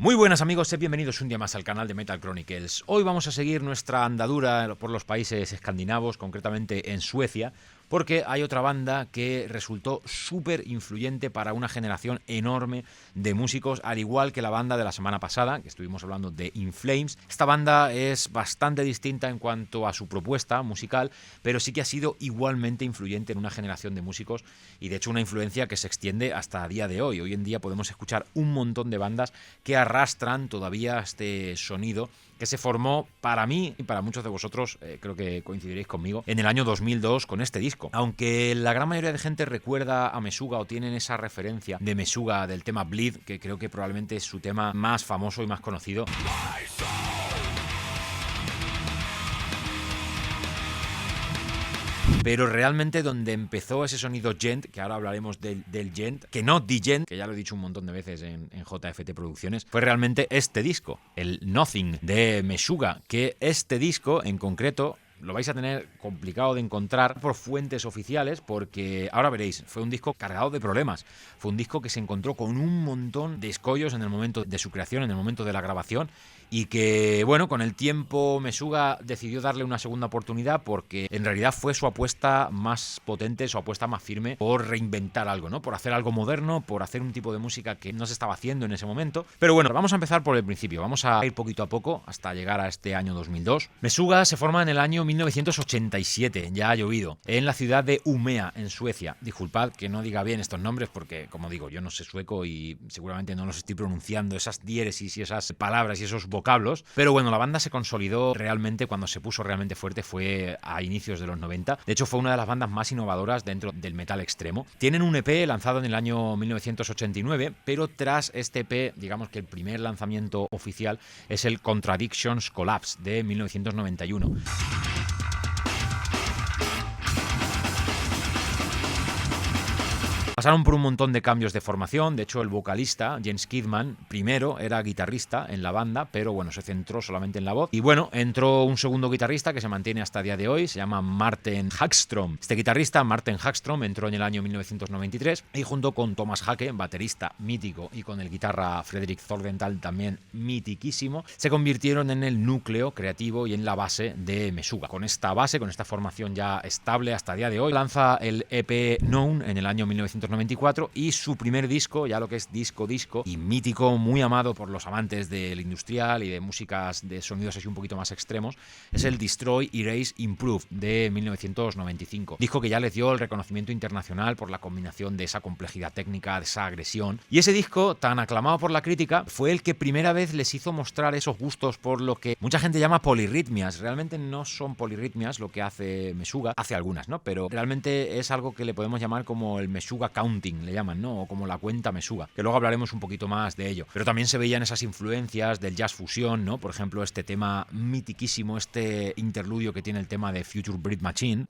Muy buenas amigos, sed bienvenidos un día más al canal de Metal Chronicles. Hoy vamos a seguir nuestra andadura por los países escandinavos, concretamente en Suecia, porque hay otra banda que resultó súper influyente para una generación enorme de músicos, al igual que la banda de la semana pasada, que estuvimos hablando de In Flames. Esta banda es bastante distinta en cuanto a su propuesta musical, pero sí que ha sido igualmente influyente en una generación de músicos y de hecho una influencia que se extiende hasta a día de hoy. Hoy en día podemos escuchar un montón de bandas que arrastran todavía este sonido que se formó para mí y para muchos de vosotros, creo que coincidiréis conmigo, en el año 2002 con este disco. Aunque la gran mayoría de gente recuerda a Meshuggah o tienen esa referencia de Meshuggah del tema Bleed, que creo que probablemente es su tema más famoso y más conocido. Pero realmente donde empezó ese sonido djent, que ahora hablaremos del djent, que no djent, que ya lo he dicho un montón de veces en JFT Producciones, fue realmente este disco, el Nothing de Meshuggah, que este disco en concreto lo vais a tener complicado de encontrar por fuentes oficiales porque, ahora veréis, fue un disco cargado de problemas. Fue un disco que se encontró con un montón de escollos en el momento de su creación, en el momento de la grabación, y que, bueno, con el tiempo Meshuggah decidió darle una segunda oportunidad porque en realidad fue su apuesta más potente, su apuesta más firme por reinventar algo, ¿no? Por hacer algo moderno, por hacer un tipo de música que no se estaba haciendo en ese momento. Pero bueno, vamos a empezar por el principio, vamos a ir poquito a poco hasta llegar a este año 2002. Meshuggah se forma en el año 1987, ya ha llovido, en la ciudad de Umeå, en Suecia. Disculpad que no diga bien estos nombres porque, como digo, yo no sé sueco y seguramente no los estoy pronunciando, esas diéresis y esas palabras y esos vocablos, pero bueno, la banda se consolidó realmente cuando se puso realmente fuerte fue a inicios de los 90. De hecho, fue una de las bandas más innovadoras dentro del metal extremo. Tienen un EP lanzado en el año 1989, pero tras este EP, digamos que el primer lanzamiento oficial es el Contradictions Collapse de 1991. Pasaron por un montón de cambios de formación. De hecho, el vocalista, Jens Kidman, primero era guitarrista en la banda, pero bueno, se centró solamente en la voz. Y bueno, entró un segundo guitarrista que se mantiene hasta el día de hoy, se llama Martin Hagström. Este guitarrista, Martin Hagström, entró en el año 1993 y junto con Thomas Hake, baterista mítico, y con el guitarra Fredrik Thordenthal, también mitiquísimo, se convirtieron en el núcleo creativo y en la base de Meshuggah. Con esta base, con esta formación ya estable hasta el día de hoy, lanza el EP Known en el año 1994 y su primer disco, ya lo que es disco y mítico, muy amado por los amantes del industrial y de músicas de sonidos así un poquito más extremos, es el Destroy, Erase, Improve de 1995. Disco que ya les dio el reconocimiento internacional por la combinación de esa complejidad técnica, de esa agresión. Y ese disco, tan aclamado por la crítica, fue el que primera vez les hizo mostrar esos gustos por lo que mucha gente llama polirritmias. Realmente no son polirritmias lo que hace Meshuggah, hace algunas, ¿no? Pero realmente es algo que le podemos llamar como el Meshuggah Counting, le llaman, ¿no? O como la cuenta Meshuggah, que luego hablaremos un poquito más de ello. Pero también se veían esas influencias del jazz fusión, ¿no? Por ejemplo, este tema mitiquísimo, este interludio que tiene el tema de Future Breed Machine.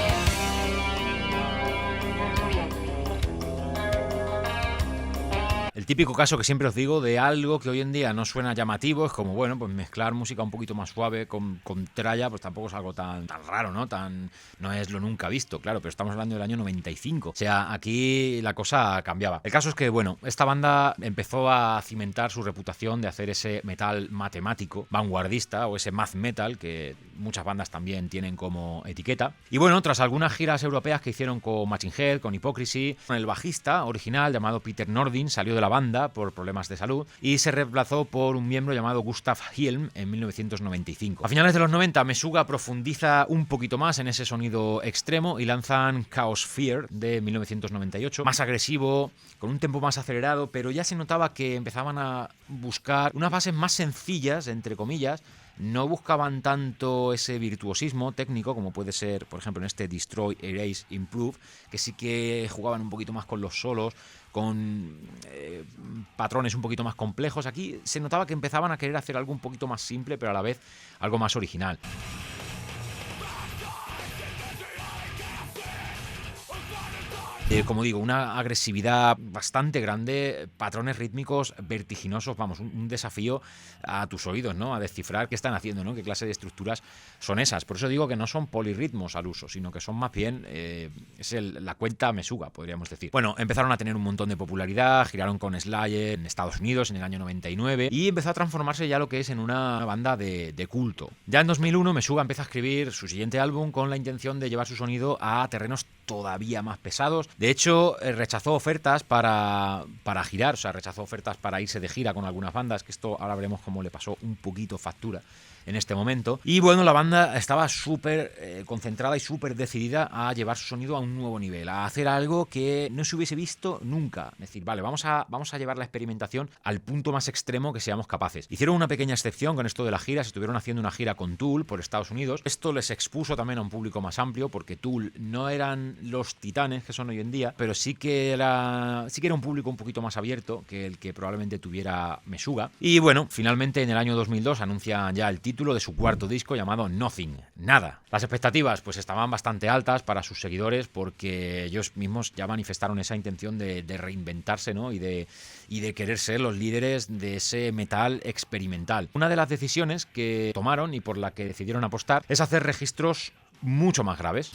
El típico caso que siempre os digo de algo que hoy en día no suena llamativo, es como, bueno, pues mezclar música un poquito más suave con tralla, pues tampoco es algo tan raro, ¿no? No es lo nunca visto, claro, pero estamos hablando del año 95. O sea, aquí la cosa cambiaba. El caso es que, bueno, esta banda empezó a cimentar su reputación de hacer ese metal matemático, vanguardista, o ese math metal, que muchas bandas también tienen como etiqueta. Y bueno, tras algunas giras europeas que hicieron con Machine Head, con Hypocrisy, el bajista original llamado Peter Nordin salió de la banda por problemas de salud y se reemplazó por un miembro llamado Gustav Hilm en 1995. A finales de los 90, Meshuggah profundiza un poquito más en ese sonido extremo y lanzan Chaos Fear de 1998, más agresivo, con un tempo más acelerado, pero ya se notaba que empezaban a buscar unas bases más sencillas, entre comillas. No buscaban tanto ese virtuosismo técnico como puede ser, por ejemplo, en este Destroy, Erase, Improve, que sí que jugaban un poquito más con los solos, con patrones un poquito más complejos. Aquí se notaba que empezaban a querer hacer algo un poquito más simple, pero a la vez algo más original. Como digo, una agresividad bastante grande, patrones rítmicos vertiginosos, vamos, un desafío a tus oídos, ¿no? A descifrar qué están haciendo, ¿no? Qué clase de estructuras son esas. Por eso digo que no son polirritmos al uso, sino que son más bien la cuenta Meshuggah, podríamos decir. Bueno, empezaron a tener un montón de popularidad, giraron con Slayer en Estados Unidos en el año 99 y empezó a transformarse ya lo que es en una banda de culto. Ya en 2001 Meshuggah empieza a escribir su siguiente álbum con la intención de llevar su sonido a terrenos todavía más pesados. De hecho, rechazó ofertas para girar, o sea, rechazó ofertas para irse de gira con algunas bandas, que esto ahora veremos cómo le pasó un poquito factura en este momento. Y bueno, la banda estaba súper concentrada y súper decidida a llevar su sonido a un nuevo nivel, a hacer algo que no se hubiese visto nunca. Es decir, vale, vamos a llevar la experimentación al punto más extremo que seamos capaces. Hicieron una pequeña excepción con esto de las giras, estuvieron haciendo una gira con Tool por Estados Unidos. Esto les expuso también a un público más amplio, porque Tool no eran los titanes que son hoy en día, pero sí que era un público un poquito más abierto que el que probablemente tuviera Meshuggah. Y bueno, finalmente en el año 2002 anuncian ya el título de su cuarto disco llamado Nothing, nada. Las expectativas pues estaban bastante altas para sus seguidores, porque ellos mismos ya manifestaron esa intención de reinventarse, ¿no? y de querer ser los líderes de ese metal experimental. Una de las decisiones que tomaron y por la que decidieron apostar es hacer registros mucho más graves.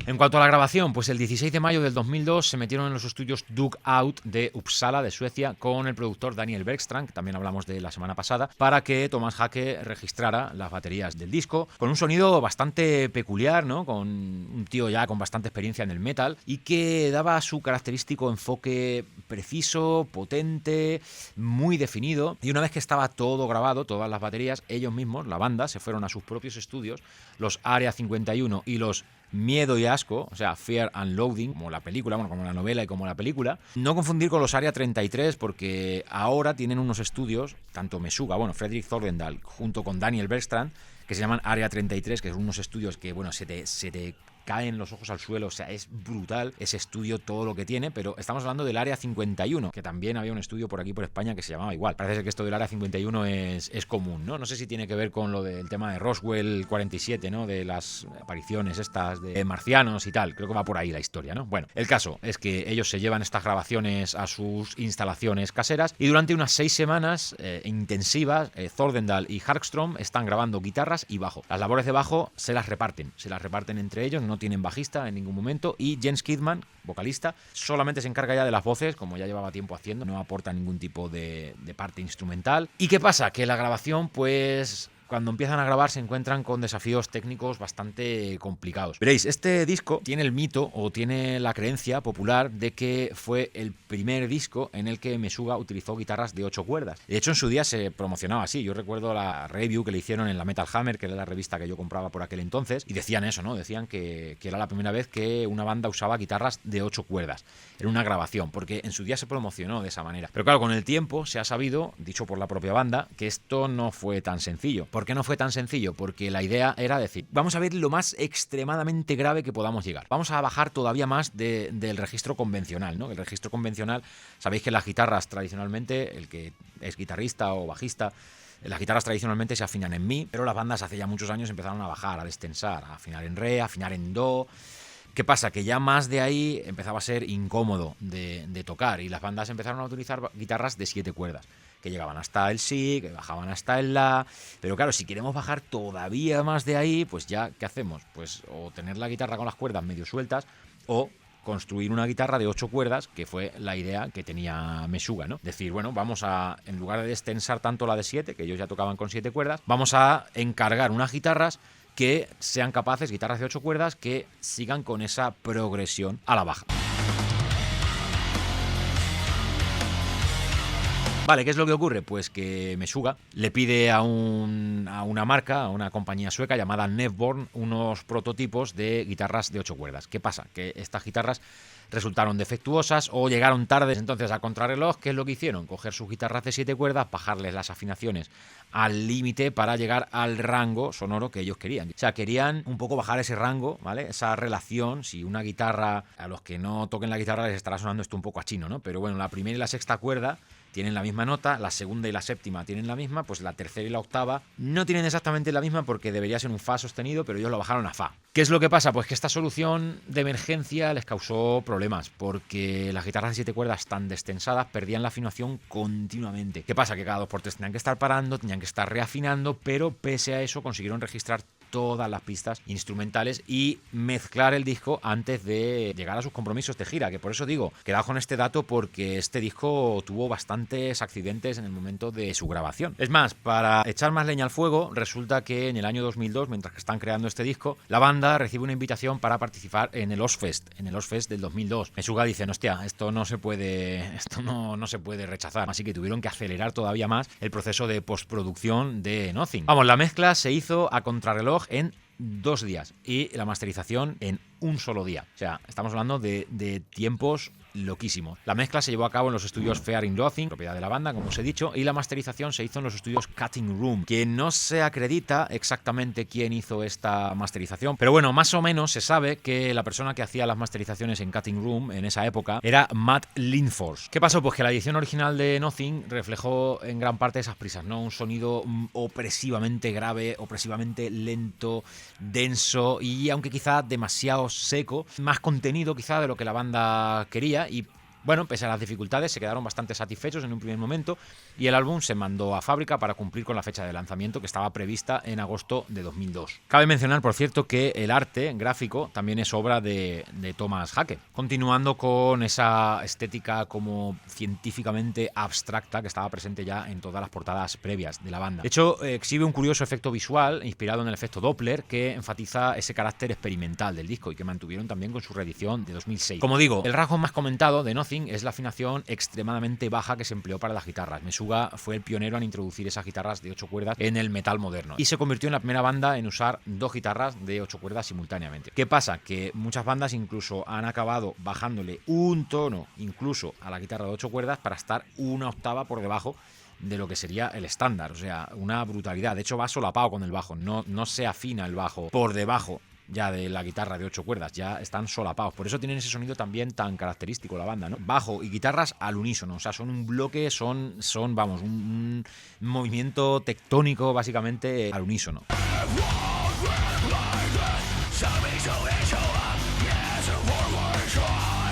En cuanto a la grabación, pues el 16 de mayo del 2002 se metieron en los estudios Dug Out de Uppsala, de Suecia, con el productor Daniel Bergstrand, que también hablamos de la semana pasada, para que Thomas Haake registrara las baterías del disco, con un sonido bastante peculiar, ¿no? Con un tío ya con bastante experiencia en el metal, y que daba su característico enfoque preciso, potente, muy definido. Y una vez que estaba todo grabado, todas las baterías, ellos mismos, la banda, se fueron a sus propios estudios, los Area 51 y los Miedo y Asco, o sea, Fear and Loathing, como la película, bueno, como la novela y como la película. No confundir con los Area 33, porque ahora tienen unos estudios, tanto Meshuggah, bueno, Fredrik Thordendal, junto con Daniel Bergstrand, que se llaman Area 33, que son unos estudios que, bueno, se te caen los ojos al suelo, o sea, es brutal ese estudio, todo lo que tiene, pero estamos hablando del Área 51, que también había un estudio por aquí por España que se llamaba igual. Parece ser que esto del Área 51 es común, ¿no? No sé si tiene que ver con lo del tema de Roswell 47, ¿no? De las apariciones estas de marcianos y tal, creo que va por ahí la historia, ¿no? Bueno, el caso es que ellos se llevan estas grabaciones a sus instalaciones caseras y durante unas 6 semanas intensivas, Thordendal y Harkstrom están grabando guitarras y bajo. Las labores de bajo se las reparten entre ellos, no tienen bajista en ningún momento, y Jens Kidman, vocalista, solamente se encarga ya de las voces, como ya llevaba tiempo haciendo, no aporta ningún tipo de parte instrumental. ¿Y qué pasa? Que la grabación, pues cuando empiezan a grabar se encuentran con desafíos técnicos bastante complicados. Veréis, este disco tiene el mito o tiene la creencia popular de que fue el primer disco en el que Meshuggah utilizó guitarras de 8 cuerdas. De hecho, en su día se promocionaba así. Yo recuerdo la review que le hicieron en la Metal Hammer, que era la revista que yo compraba por aquel entonces, y decían eso, ¿no? Decían que era la primera vez que una banda usaba guitarras de 8 cuerdas en una grabación, porque en su día se promocionó de esa manera. Pero claro, con el tiempo se ha sabido, dicho por la propia banda, que esto no fue tan sencillo. ¿Por qué no fue tan sencillo? Porque la idea era decir, vamos a ver lo más extremadamente grave que podamos llegar. Vamos a bajar todavía más del registro convencional, ¿no? El registro convencional, sabéis que las guitarras tradicionalmente, el que es guitarrista o bajista, las guitarras tradicionalmente se afinan en mi, pero las bandas hace ya muchos años empezaron a bajar, a destensar, a afinar en re, a afinar en do. ¿Qué pasa? Que ya más de ahí empezaba a ser incómodo de tocar y las bandas empezaron a utilizar guitarras de 7 cuerdas, que llegaban hasta el si, que bajaban hasta el la, pero claro, si queremos bajar todavía más de ahí, pues ya, ¿qué hacemos? Pues o tener la guitarra con las cuerdas medio sueltas o construir una guitarra de 8 cuerdas, que fue la idea que tenía Meshuggah, ¿no? Decir, bueno, vamos a, en lugar de destensar tanto la de 7, que ellos ya tocaban con 7 cuerdas, vamos a encargar unas guitarras que sean capaces, guitarras de 8 cuerdas, que sigan con esa progresión a la baja. Vale, ¿qué es lo que ocurre? Pues que Meshuggah le pide a una marca, a una compañía sueca llamada Nevborn, unos prototipos de guitarras de 8 cuerdas. ¿Qué pasa? Que estas guitarras resultaron defectuosas o llegaron tarde, entonces a contrarreloj, ¿qué es lo que hicieron? Coger sus guitarras de 7 cuerdas, bajarles las afinaciones al límite para llegar al rango sonoro que ellos querían. O sea, querían un poco bajar ese rango, ¿vale? Esa relación, si una guitarra, a los que no toquen la guitarra les estará sonando esto un poco a chino, ¿no? Pero bueno, la primera y la sexta cuerda tienen la misma nota, la segunda y la séptima tienen la misma, pues la tercera y la octava no tienen exactamente la misma porque debería ser un fa sostenido, pero ellos lo bajaron a fa. ¿Qué es lo que pasa? Pues que esta solución de emergencia les causó problemas porque las guitarras de 7 cuerdas tan destensadas perdían la afinación continuamente. ¿Qué pasa? Que cada 2x3 tenían que estar parando, tenían que estar reafinando, pero pese a eso consiguieron registrar todas las pistas instrumentales y mezclar el disco antes de llegar a sus compromisos de gira, que por eso digo, quedado con este dato porque este disco tuvo bastantes accidentes en el momento de su grabación. Es más, para echar más leña al fuego, resulta que en el año 2002, mientras que están creando este disco, la banda recibe una invitación para participar en el Ozzfest del 2002. Meshuggah dice, hostia, esto no se puede rechazar, así que tuvieron que acelerar todavía más el proceso de postproducción de Nothing. Vamos, la mezcla se hizo a contrarreloj en 2 días y la masterización en un solo día. O sea, estamos hablando de tiempos loquísimos. La mezcla se llevó a cabo en los estudios Fear in Loathing, propiedad de la banda, como os he dicho, y la masterización se hizo en los estudios Cutting Room, que no se acredita exactamente quién hizo esta masterización, pero bueno, más o menos se sabe que la persona que hacía las masterizaciones en Cutting Room en esa época era Matt Lindfors. ¿Qué pasó? Pues que la edición original de Nothing reflejó en gran parte esas prisas, ¿no? Un sonido opresivamente grave, opresivamente lento, denso y aunque quizá demasiado seco, más contenido quizá de lo que la banda quería y bueno, pese a las dificultades se quedaron bastante satisfechos en un primer momento y el álbum se mandó a fábrica para cumplir con la fecha de lanzamiento que estaba prevista en agosto de 2002. Cabe mencionar, por cierto, que el arte gráfico también es obra de Thomas Hackett, continuando con esa estética como científicamente abstracta que estaba presente ya en todas las portadas previas de la banda. De hecho, exhibe un curioso efecto visual inspirado en el efecto Doppler que enfatiza ese carácter experimental del disco y que mantuvieron también con su reedición de 2006. Como digo, el rasgo más comentado de Nothing es la afinación extremadamente baja que se empleó para las guitarras. Meshuggah fue el pionero en introducir esas guitarras de 8 cuerdas en el metal moderno y se convirtió en la primera banda en usar 2 guitarras de 8 cuerdas simultáneamente. ¿Qué pasa? Que muchas bandas incluso han acabado bajándole un tono incluso a la guitarra de 8 cuerdas para estar una octava por debajo de lo que sería el estándar, o sea, una brutalidad. De hecho va solapado con el bajo, no se afina el bajo por debajo ya de la guitarra de 8 cuerdas, ya están solapados. Por eso tienen ese sonido también tan característico la banda, ¿no? Bajo y guitarras al unísono, o sea, son un bloque, son vamos, un movimiento tectónico básicamente al unísono.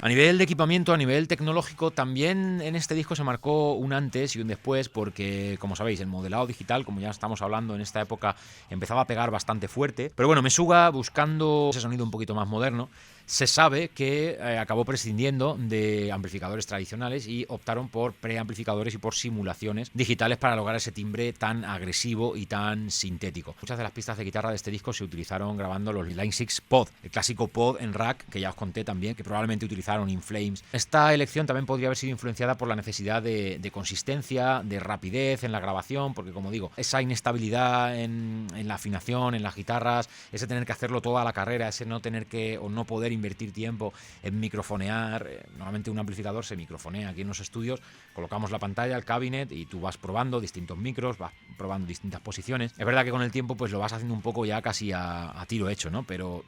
A nivel de equipamiento, a nivel tecnológico, también en este disco se marcó un antes y un después porque, como sabéis, el modelado digital, como ya estamos hablando en esta época, empezaba a pegar bastante fuerte. Pero bueno, Meshuggah, buscando ese sonido un poquito más moderno, se sabe que acabó prescindiendo de amplificadores tradicionales y optaron por preamplificadores y por simulaciones digitales para lograr ese timbre tan agresivo y tan sintético. Muchas de las pistas de guitarra de este disco se utilizaron grabando los Line 6 Pod, el clásico Pod en rack que ya os conté también, que probablemente utilizaron In Flames. Esta elección también podría haber sido influenciada por la necesidad de consistencia, de rapidez en la grabación, porque como digo, esa inestabilidad en la afinación, en las guitarras, ese tener que hacerlo toda la carrera, ese no tener que o no poder invertir tiempo en microfonear. Normalmente un amplificador se microfonea aquí en los estudios, colocamos la pantalla, el cabinet y tú vas probando distintos micros, vas probando distintas posiciones. Es verdad que con el tiempo pues lo vas haciendo un poco ya casi a tiro hecho, ¿no? Pero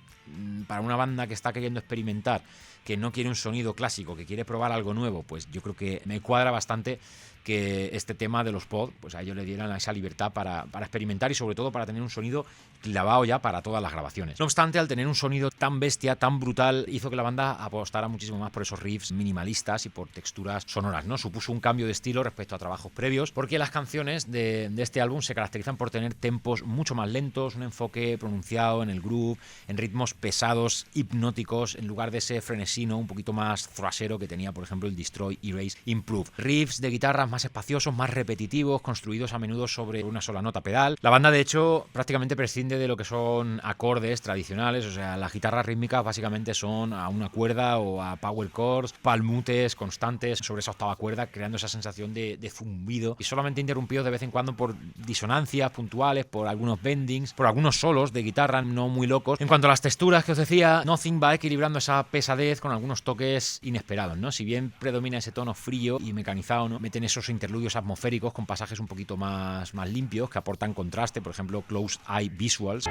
para una banda que está queriendo experimentar, que no quiere un sonido clásico, que quiere probar algo nuevo, pues yo creo que me cuadra bastante que este tema de los pod, pues a ellos le dieran esa libertad para experimentar y sobre todo para tener un sonido clavado ya para todas las grabaciones. No obstante, al tener un sonido tan bestia, tan brutal, hizo que la banda apostara muchísimo más por esos riffs minimalistas y por texturas sonoras, ¿no? Supuso un cambio de estilo respecto a trabajos previos, porque las canciones de este álbum se caracterizan por tener tempos mucho más lentos, un enfoque pronunciado en el groove, en ritmos pesados, hipnóticos, en lugar de ese frenesino un poquito más thrashero que tenía, por ejemplo, el Destroy, Erase, Improve. Riffs de guitarras más espaciosos, más repetitivos, construidos a menudo sobre una sola nota pedal. La banda, de hecho, prácticamente prescinde de lo que son acordes tradicionales, o sea, las guitarras rítmicas básicamente son a una cuerda o a power chords, palmutes constantes sobre esa octava cuerda, creando esa sensación de zumbido y solamente interrumpidos de vez en cuando por disonancias puntuales, por algunos bendings, por algunos solos de guitarra no muy locos. En cuanto a las texturas que os decía, Nothing va equilibrando esa pesadez con algunos toques inesperados, ¿no? Si bien predomina ese tono frío y mecanizado, ¿no? Meten esos interludios atmosféricos con pasajes un poquito más limpios que aportan contraste, por ejemplo, Closed Eye Visuals.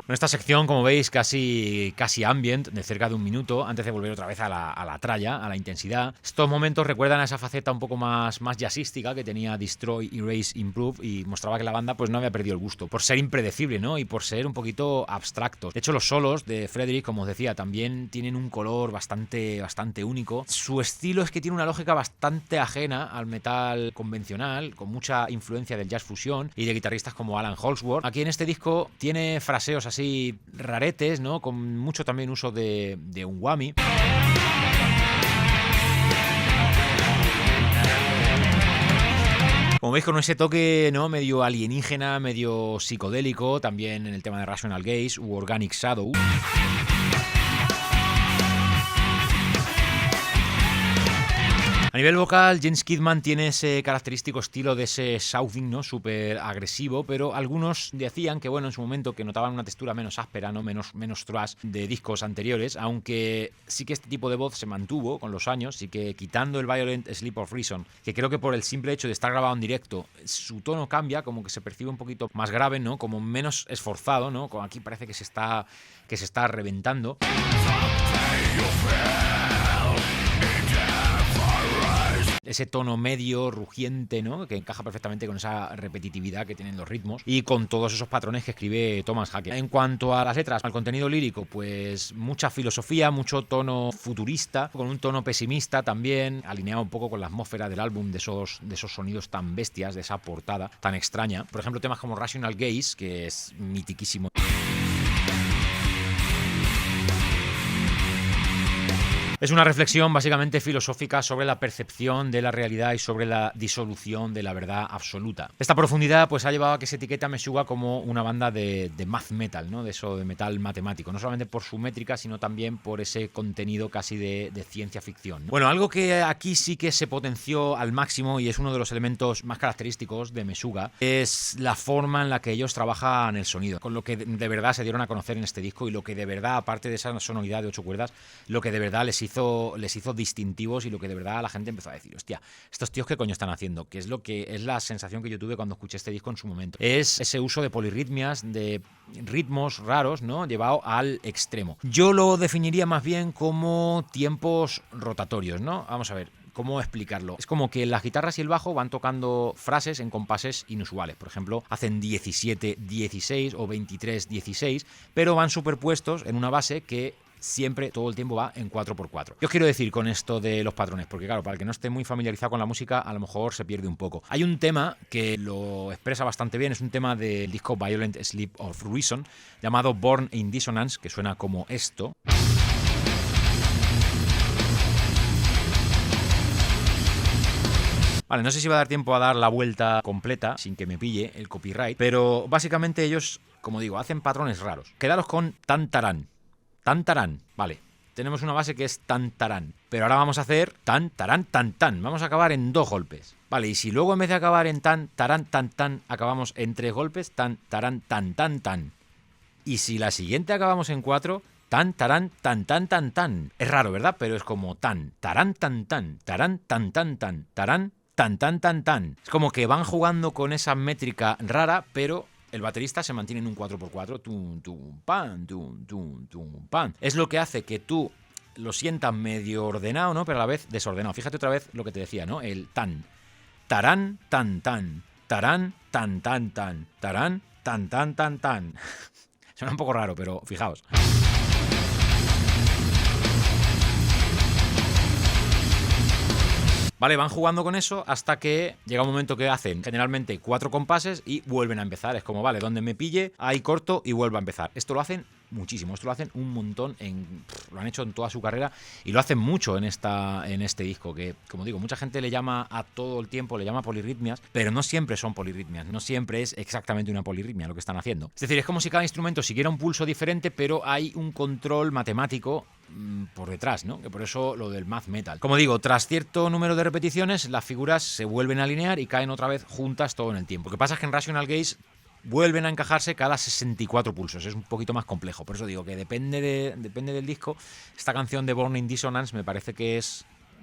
En esta sección, como veis, casi ambient, de cerca de 1 minuto, antes de volver otra vez a la tralla, a la intensidad. Estos momentos recuerdan a esa faceta un poco más jazzística que tenía Destroy, Erase, Improve, y mostraba que la banda pues no había perdido el gusto, por ser impredecible, ¿no? Y por ser un poquito abstractos. De hecho, los solos de Frederick, como os decía, también tienen un color bastante único. Su estilo es que tiene una lógica bastante ajena al metal convencional, con mucha influencia del jazz fusión y de guitarristas como Alan Holdsworth. Aquí en este disco tiene fraseos así raretes, ¿no? Con mucho también uso de un whammy. Como veis, con ese toque, ¿no?, medio alienígena, medio psicodélico, también en el tema de Rational Gaze u Organic Shadow. A nivel vocal, James Kidman tiene ese característico estilo de ese shouting, ¿no?, súper agresivo, pero algunos decían que, bueno, en su momento que notaban una textura menos áspera, ¿no?, menos thrash de discos anteriores, aunque sí que este tipo de voz se mantuvo con los años, sí que quitando el Violent Sleep of Reason, que creo que por el simple hecho de estar grabado en directo, su tono cambia, como que se percibe un poquito más grave, ¿no?, como menos esforzado, ¿no?, como aquí parece que se está reventando. Ese tono medio, rugiente, ¿no?, que encaja perfectamente con esa repetitividad que tienen los ritmos y con todos esos patrones que escribe Thomas Hackett. En cuanto a las letras, al contenido lírico, pues mucha filosofía, mucho tono futurista, con un tono pesimista también, alineado un poco con la atmósfera del álbum, de esos sonidos tan bestias, de esa portada tan extraña. Por ejemplo, temas como Rational Gaze, que es mitiquísimo. Es una reflexión básicamente filosófica sobre la percepción de la realidad y sobre la disolución de la verdad absoluta. Esta profundidad pues ha llevado a que se etiquete a Meshuggah como una banda de math metal, ¿no?, de eso de metal matemático, no solamente por su métrica, sino también por ese contenido casi de ciencia ficción, ¿no? Bueno, algo que aquí sí que se potenció al máximo y es uno de los elementos más característicos de Meshuggah es la forma en la que ellos trabajan el sonido, con lo que de verdad se dieron a conocer en este disco y lo que de verdad, aparte de esa sonoridad de 8 cuerdas, lo que de verdad les hizo distintivos y lo que de verdad la gente empezó a decir, hostia, estos tíos qué coño están haciendo, que es la sensación que yo tuve cuando escuché este disco en su momento. Es ese uso de polirritmias, de ritmos raros, ¿no?, llevado al extremo. Yo lo definiría más bien como tiempos rotatorios, ¿no? Vamos a ver cómo explicarlo. Es como que las guitarras y el bajo van tocando frases en compases inusuales. Por ejemplo, hacen 17-16 o 23-16, pero van superpuestos en una base que siempre, todo el tiempo va en 4x4. ¿Qué os quiero decir con esto de los patrones? Porque claro, para el que no esté muy familiarizado con la música, a lo mejor se pierde un poco. Hay un tema que lo expresa bastante bien, es un tema del disco Violent Sleep of Reason, llamado Born in Dissonance, que suena como esto. Vale, no sé si va a dar tiempo a dar la vuelta completa sin que me pille el copyright, pero básicamente ellos, como digo, hacen patrones raros. Quedaros con tan-tarán. Tan-tarán, vale. Tenemos una base que es tan-tarán, pero ahora vamos a hacer tan-tarán, tan-tan. Vamos a acabar en 2 golpes. Vale, y si luego en vez de acabar en tan-tarán, tan-tan, acabamos en 3 golpes, tan-tarán, tan-tan-tan. Y si la siguiente acabamos en 4, tan-tarán, tan-tan, tan-tan. Es raro, ¿verdad? Pero es como tan-tarán, tan-tan, tarán, tan-tan-tan, tarán, tan-tan, tan-tan. Es como que van jugando con esa métrica rara, pero el baterista se mantiene en un 4x4, tum, tum, pan, tum, tum, tum, pan. Es lo que hace que tú lo sientas medio ordenado, ¿no?, pero a la vez desordenado. Fíjate otra vez lo que te decía, ¿no? El tan. Tarán, tan, tan. Tarán, tan, tan, tan. Tarán, tan, tan, tan, tan. Suena un poco raro, pero fijaos. Vale, van jugando con eso hasta que llega un momento que hacen generalmente 4 compases y vuelven a empezar. Es como, vale, donde me pille, ahí corto y vuelvo a empezar. Esto lo hacen muchísimo, esto lo hacen un montón, lo han hecho en toda su carrera y lo hacen mucho en este disco, que, como digo, mucha gente le llama a todo el tiempo, le llama polirritmias, pero no siempre son polirritmias, no siempre es exactamente una polirritmia lo que están haciendo. Es decir, es como si cada instrumento siguiera un pulso diferente, pero hay un control matemático por detrás, ¿no? Que por eso lo del math metal. Como digo, tras cierto número de repeticiones, las figuras se vuelven a alinear y caen otra vez juntas todo en el tiempo. Lo que pasa es que en Rational Gaze vuelven a encajarse cada 64 pulsos. Es un poquito más complejo. Por eso digo que depende del disco. Esta canción de Born in Dissonance me parece que es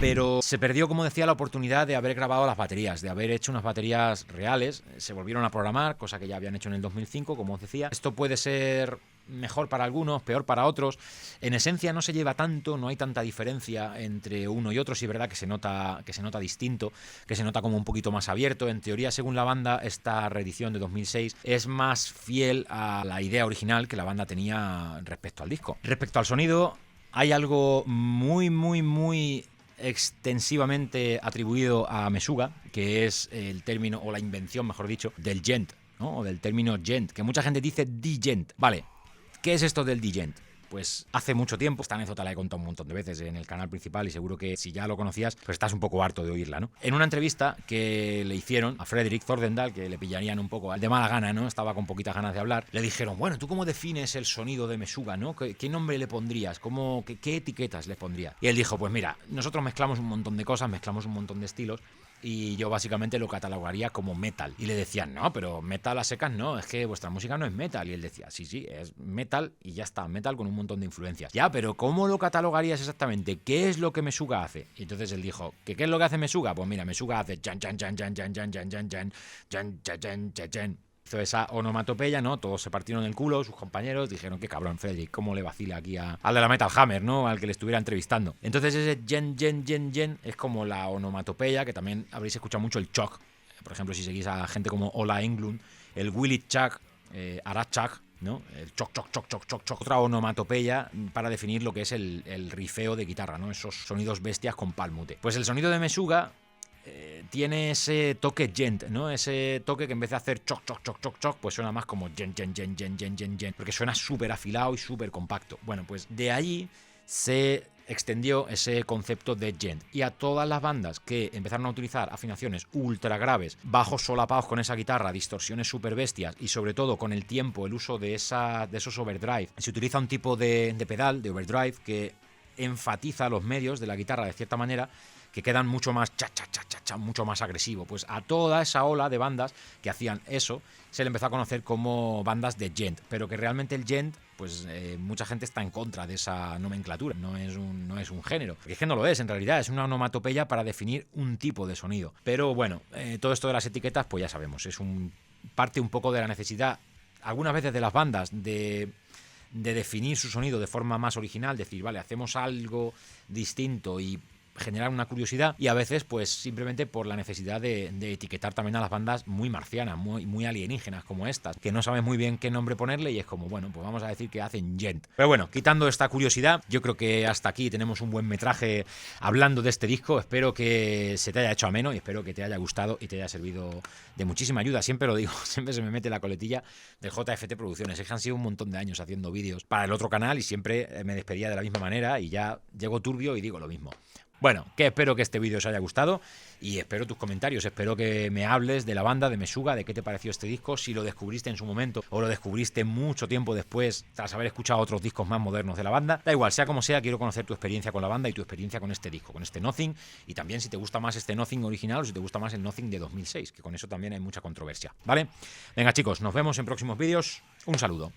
pero se perdió, como decía, la oportunidad de haber grabado las baterías, de haber hecho unas baterías reales. Se volvieron a programar, cosa que ya habían hecho en el 2005, como os decía. Esto puede ser mejor para algunos, peor para otros. En esencia no se lleva tanto, no hay tanta diferencia entre uno y otro. Sí es verdad que se nota distinto, que se nota como un poquito más abierto. En teoría, según la banda, esta reedición de 2006 es más fiel a la idea original que la banda tenía respecto al disco. Respecto al sonido, hay algo muy extensivamente atribuido a Meshuggah, que es el término, o la invención, mejor dicho, del djent, ¿no? O del término djent, que mucha gente dice djent. Vale, ¿qué es esto del djent? Pues hace mucho tiempo, esta anécdota la he contado un montón de veces en el canal principal y seguro que si ya lo conocías, pues estás un poco harto de oírla, ¿no? En una entrevista que le hicieron a Fredrik Thordendal, que le pillarían un poco de mala gana, ¿no? Estaba con poquitas ganas de hablar, le dijeron, bueno, ¿tú cómo defines el sonido de Meshuggah, ¿no? ¿Qué nombre le pondrías? ¿Qué etiquetas le pondrías? Y él dijo, pues mira, nosotros mezclamos un montón de cosas, mezclamos un montón de estilos, y yo básicamente lo catalogaría como metal. Y le decían, no, pero metal a secas no, es que vuestra música no es metal. Y él decía, sí, es metal y ya está, metal con un montón de influencias. Ya, pero ¿cómo lo catalogarías exactamente? ¿Qué es lo que Meshuggah hace? Y entonces él dijo, ¿qué es lo que hace Meshuggah? Pues mira, Meshuggah hace jan jan jan jan jan jan jan jan jan jan jan jan jan. Hizo esa onomatopeya, ¿no? Todos se partieron el culo, sus compañeros dijeron, qué cabrón, Fredrik, cómo le vacila aquí al de la Metal Hammer, ¿no? Al que le estuviera entrevistando. Entonces ese jen es como la onomatopeya, que también habréis escuchado mucho el choc. Por ejemplo, si seguís a gente como Ola Englund, el Willy Chuck, Arad Chuck, ¿no? El choc. Otra onomatopeya para definir lo que es el rifeo de guitarra, ¿no? Esos sonidos bestias con palmute. Pues el sonido de Meshuggah tiene ese toque djent, ¿no? Ese toque que en vez de hacer choc, pues suena más como jen, porque suena súper afilado y súper compacto. Bueno, pues de ahí se extendió ese concepto de djent, y a todas las bandas que empezaron a utilizar afinaciones ultra graves, bajos solapados con esa guitarra, distorsiones súper bestias y sobre todo con el tiempo el uso de esos overdrive. Se utiliza un tipo de pedal, de overdrive, que enfatiza los medios de la guitarra de cierta manera, que quedan mucho más mucho más agresivo. Pues a toda esa ola de bandas que hacían eso se le empezó a conocer como bandas de djent, pero que realmente el djent, pues mucha gente está en contra de esa nomenclatura, no es un género, porque es que no lo es, en realidad es una onomatopeya para definir un tipo de sonido. Pero bueno, todo esto de las etiquetas, pues ya sabemos, es parte un poco de la necesidad, algunas veces de las bandas, de definir su sonido de forma más original, decir, vale, hacemos algo distinto y generar una curiosidad, y a veces pues simplemente por la necesidad de etiquetar también a las bandas muy marcianas, muy alienígenas como estas, que no sabes muy bien qué nombre ponerle y es como, bueno, pues vamos a decir que hacen djent. Pero bueno, quitando esta curiosidad, yo creo que hasta aquí tenemos un buen metraje hablando de este disco. Espero que se te haya hecho ameno y espero que te haya gustado y te haya servido de muchísima ayuda. Siempre lo digo, siempre se me mete la coletilla del JFT Producciones. Es que han sido un montón de años haciendo vídeos para el otro canal y siempre me despedía de la misma manera y ya llego turbio y digo lo mismo. Bueno, que espero que este vídeo os haya gustado y espero tus comentarios, espero que me hables de la banda, de Meshuggah, de qué te pareció este disco, si lo descubriste en su momento o lo descubriste mucho tiempo después tras haber escuchado otros discos más modernos de la banda. Da igual, sea como sea, quiero conocer tu experiencia con la banda y tu experiencia con este disco, con este Nothing, y también si te gusta más este Nothing original o si te gusta más el Nothing de 2006, que con eso también hay mucha controversia, ¿vale? Venga chicos, nos vemos en próximos vídeos, un saludo.